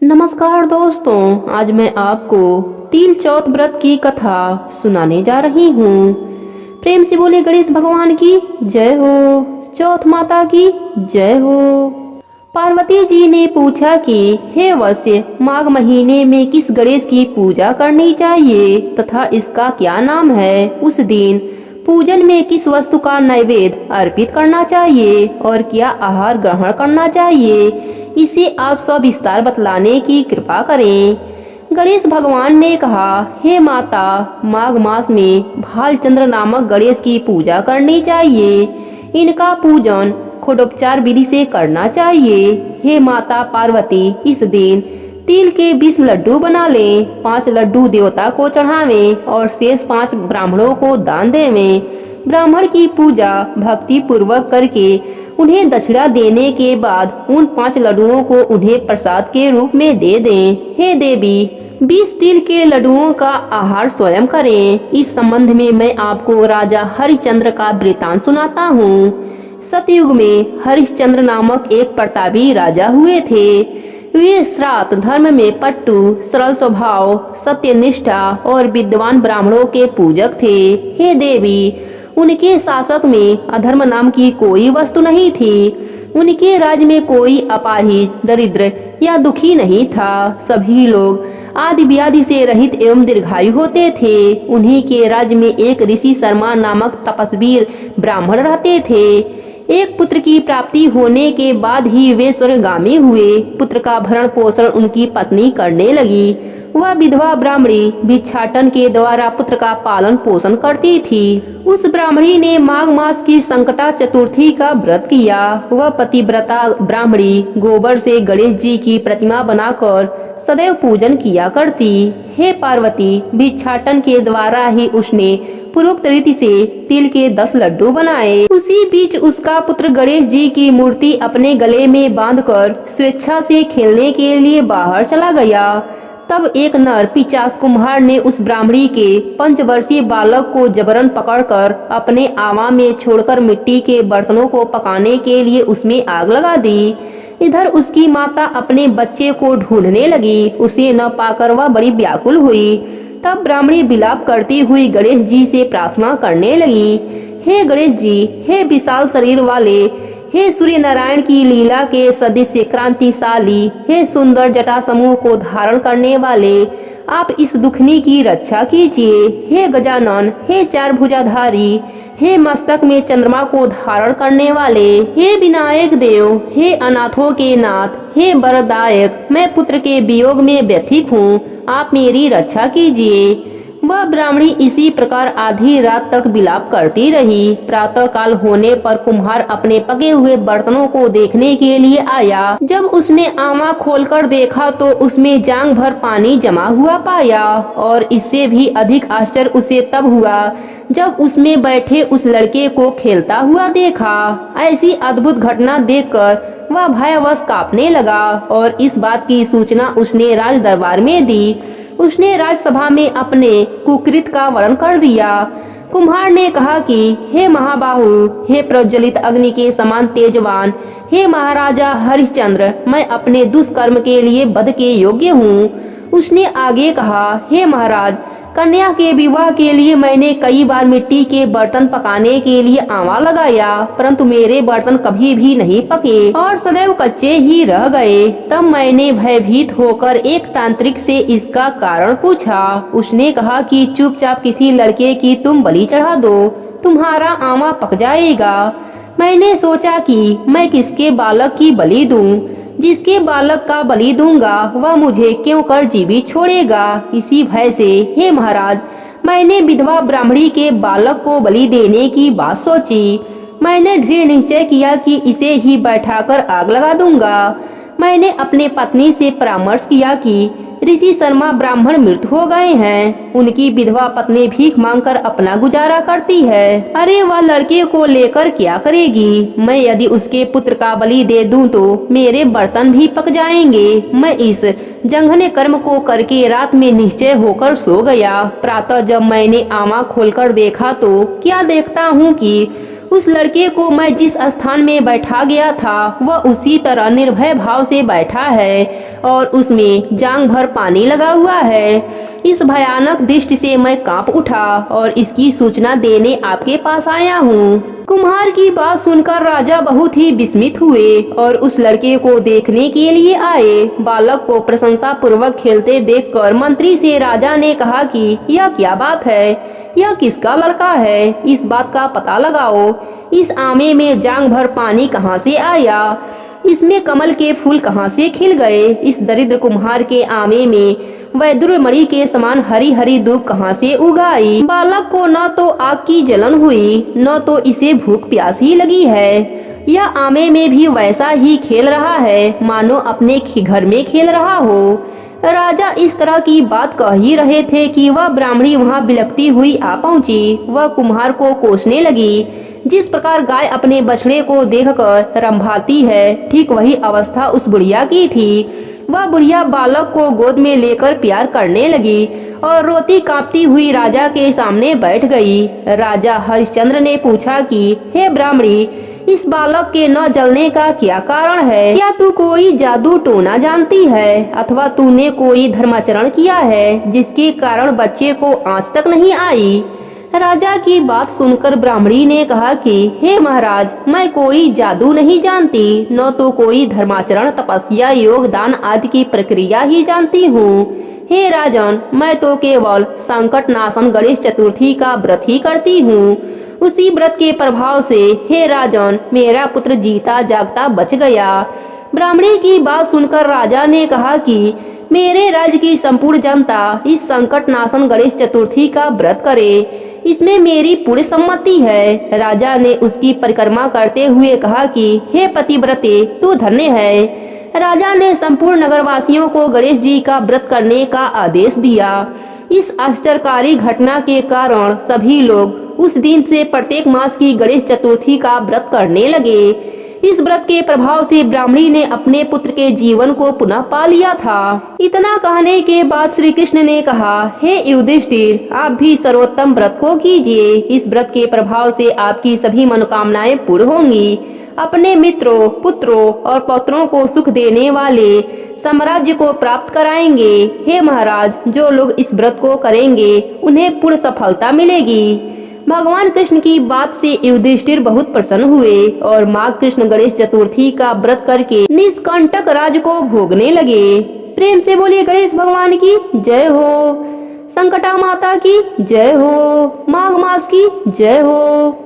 नमस्कार दोस्तों, आज मैं आपको तिल चौथ व्रत की कथा सुनाने जा रही हूँ। प्रेम से बोले गणेश भगवान की जय हो, चौथ माता की जय हो। पार्वती जी ने पूछा कि हे वत्स्य, माघ महीने में किस गणेश की पूजा करनी चाहिए तथा इसका क्या नाम है। उस दिन पूजन में किस वस्तु का नैवेद्य अर्पित करना चाहिए और क्या आहार ग्रहण करना चाहिए, इसे आप सब विस्तार बतलाने की कृपा करें। गणेश भगवान ने कहा, हे माता, माघ मास में भालचंद्र नामक गणेश की पूजा करनी चाहिए। इनका पूजन खोडोपचार विधि से करना चाहिए। हे माता पार्वती, इस दिन तिल के 20 लड्डू बना लें। 5 लड्डू देवता को चढ़ावें और शेष 5 ब्राह्मणों को दान देवें। ब्राह्मण की पूजा भक्ति पूर्वक करके उन्हें दक्षिणा देने के बाद उन 5 लड्डुओं को उन्हें प्रसाद के रूप में दे दें। हे देवी, 20 तिल के लड्डुओं का आहार स्वयं करें। इस संबंध में मैं आपको राजा हरिश्चंद्र का वृतांत सुनाता हूँ। सतयुग में हरिश्चंद्र नामक एक प्रतापी राजा हुए थे। वे श्राद्ध धर्म में पट्टू, सरल स्वभाव, सत्यनिष्ठा और विद्वान ब्राह्मणों के पूजक थे। हे देवी, उनके शासक में अधर्म नाम की कोई वस्तु नहीं थी। उनके राज्य में कोई अपाहिज, दरिद्र या दुखी नहीं था। सभी लोग आदि व्याधि से रहित एवं दीर्घायु होते थे। उन्हीं के राज्य में एक ऋषि शर्मा नामक तपस्वी ब्राह्मण रहते थे। एक पुत्र की प्राप्ति होने के बाद ही वे स्वर्गगामी हुए। पुत्र का भरण पोषण उनकी पत्नी करने लगी। वह विधवा ब्राह्मणी भिक्षाटन के द्वारा पुत्र का पालन पोषण करती थी। उस ब्राह्मणी ने माघ मास की संकटा चतुर्थी का व्रत किया। वह पतिव्रता ब्राह्मणी गोबर से गणेश जी की प्रतिमा बनाकर सदैव पूजन किया करती। हे पार्वती, भिक्षाटन के द्वारा ही उसने पूर्वोक्त रीति से तिल के 10 लड्डू बनाए। उसी बीच उसका पुत्र गणेश जी की मूर्ति अपने गले में बांधकर स्वेच्छा से खेलने के लिए बाहर चला गया। तब एक नर पिशाच कुम्हार ने उस ब्राह्मणी के 5 वर्षीय बालक को जबरन पकड़कर अपने आवा में छोड़कर मिट्टी के बर्तनों को पकाने के लिए उसमें आग लगा दी। इधर उसकी माता अपने बच्चे को ढूंढने लगी। उसे न पाकर वह बड़ी व्याकुल हुई। तब ब्राह्मणी विलाप करती हुई गणेश जी से प्रार्थना करने लगी, हे गणेश जी, हे विशाल शरीर वाले, हे सूर्य नारायण की लीला के सदृश क्रांतिशाली, हे सुंदर जटा समूह को धारण करने वाले, आप इस दुखनी की रक्षा कीजिए। हे गजानन, हे 4 भुजाधारी, हे मस्तक में चंद्रमा को धारण करने वाले, हे विनायक देव, हे अनाथों के नाथ, हे वरदायक, मैं पुत्र के वियोग में व्यथित हूँ, आप मेरी रक्षा कीजिए। वह ब्राह्मणी इसी प्रकार आधी रात तक विलाप करती रही। प्रातः काल होने पर कुम्हार अपने पके हुए बर्तनों को देखने के लिए आया। जब उसने आमा खोलकर देखा तो उसमें जांग भर पानी जमा हुआ पाया। और इससे भी अधिक आश्चर्य उसे तब हुआ जब उसमें बैठे उस लड़के को खेलता हुआ देखा। ऐसी अद्भुत घटना देखकर वह भयवश कांपने लगा और इस बात की सूचना उसने राज दरबार में दी। उसने राजसभा में अपने कुकृत का वर्णन कर दिया। कुम्हार ने कहा कि हे महाबाहु, हे प्रज्वलित अग्नि के समान तेजवान, हे महाराजा हरिश्चंद्र, मैं अपने दुष्कर्म के लिए वध के योग्य हूँ। उसने आगे कहा, हे महाराज, कन्या के विवाह के लिए मैंने कई बार मिट्टी के बर्तन पकाने के लिए आंवा लगाया, परंतु मेरे बर्तन कभी भी नहीं पके और सदैव कच्चे ही रह गए। तब मैंने भयभीत होकर एक तांत्रिक से इसका कारण पूछा। उसने कहा कि चुपचाप किसी लड़के की तुम बलि चढ़ा दो, तुम्हारा आंवा पक जाएगा। मैंने सोचा कि मैं किसके बालक की बलि दूं। जिसके बालक का बलि दूंगा वह मुझे क्यों कर जीवित छोड़ेगा। इसी भय से हे महाराज, मैंने विधवा ब्राह्मणी के बालक को बलि देने की बात सोची। मैंने दृढ़ निश्चय किया कि इसे ही बैठाकर आग लगा दूंगा। मैंने अपने पत्नी से परामर्श किया कि ऋषि शर्मा ब्राह्मण मृत हो गए हैं। उनकी विधवा पत्नी भीख मांगकर अपना गुजारा करती है। अरे वह लड़के को लेकर क्या करेगी। मैं यदि उसके पुत्र का बलि दे दूं तो मेरे बर्तन भी पक जाएंगे। मैं इस जघन्य कर्म को करके रात में निश्चय होकर सो गया। प्रातः जब मैंने आमा खोलकर देखा तो क्या देखता हूँ कि उस लड़के को मैं जिस स्थान में बैठा गया था वह उसी तरह निर्भय भाव से बैठा है और उसमें जांघ भर पानी लगा हुआ है। इस भयानक दृष्टि से मैं कांप उठा और इसकी सूचना देने आपके पास आया हूँ। कुम्हार की बात सुनकर राजा बहुत ही विस्मित हुए और उस लड़के को देखने के लिए आए। बालक को प्रशंसा पूर्वक खेलते देखकर मंत्री से राजा ने कहा कि यह क्या बात है, यह किसका लड़का है, इस बात का पता लगाओ। इस आमे में जांघ भर पानी कहाँ से आया, इसमें कमल के फूल कहाँ से खिल गए, इस दरिद्र कुम्हार के आमे में वैदुर मणि के समान हरी हरी धूप कहाँ से उगाई। बालक को न तो आग की जलन हुई न तो इसे भूख प्यास ही लगी है। यह आमे में भी वैसा ही खेल रहा है मानो अपने घर में खेल रहा हो। राजा इस तरह की बात कह ही रहे थे कि वह ब्राह्मणी वहां बिलखती हुई आ पहुंची। वह कुम्हार को कोसने लगी। जिस प्रकार गाय अपने बछड़े को देखकर रंभाती है, ठीक वही अवस्था उस बुढ़िया की थी। वह बुढ़िया बालक को गोद में लेकर प्यार करने लगी और रोती कांपती हुई राजा के सामने बैठ गई। राजा हरिश्चंद्र ने पूछा कि हे ब्राह्मणी, इस बालक के न जलने का क्या कारण है? क्या तू कोई जादू टोना जानती है अथवा तूने कोई धर्माचरण किया है जिसके कारण बच्चे को आंच तक नहीं आई? राजा की बात सुनकर ब्राह्मणी ने कहा कि हे महाराज, मैं कोई जादू नहीं जानती, न तो कोई धर्माचरण, तपस्या, योग, दान आदि की प्रक्रिया ही जानती हूँ। हे राजन, मैं तो केवल संकट नाशन गणेश चतुर्थी का व्रत ही करती हूँ। उसी व्रत के प्रभाव से हे राजन, मेरा पुत्र जीता जागता बच गया। ब्राह्मणी की बात सुनकर राजा ने कहा कि मेरे राज्य की संपूर्ण जनता इस संकट नाशन गणेश चतुर्थी का व्रत करे, इसमें मेरी पूरी सम्मति है। राजा ने उसकी परिक्रमा करते हुए कहा कि हे पतिव्रते, तू धन्य है। राजा ने संपूर्ण नगरवासियों को गणेश जी का व्रत करने का आदेश दिया। इस आश्चर्यकारी घटना के कारण सभी लोग उस दिन से प्रत्येक मास की गणेश चतुर्थी का व्रत करने लगे। इस व्रत के प्रभाव से ब्राह्मणी ने अपने पुत्र के जीवन को पुनः पा लिया था। इतना कहने के बाद श्री कृष्ण ने कहा, हे युधिष्ठिर, आप भी सर्वोत्तम व्रत को कीजिए। इस व्रत के प्रभाव से आपकी सभी मनोकामनाएं पूर्ण होंगी। अपने मित्रों, पुत्रों और पौत्रों को सुख देने वाले साम्राज्य को प्राप्त कराएंगे। हे महाराज, जो लोग इस व्रत को करेंगे उन्हें पूर्ण सफलता मिलेगी। भगवान कृष्ण की बात से युधिष्ठिर बहुत प्रसन्न हुए और माघ कृष्ण गणेश चतुर्थी का व्रत करके निष्कंटक राज को भोगने लगे। प्रेम से बोलिए गणेश भगवान की जय हो, संकटा माता की जय हो, माघ मास की जय हो।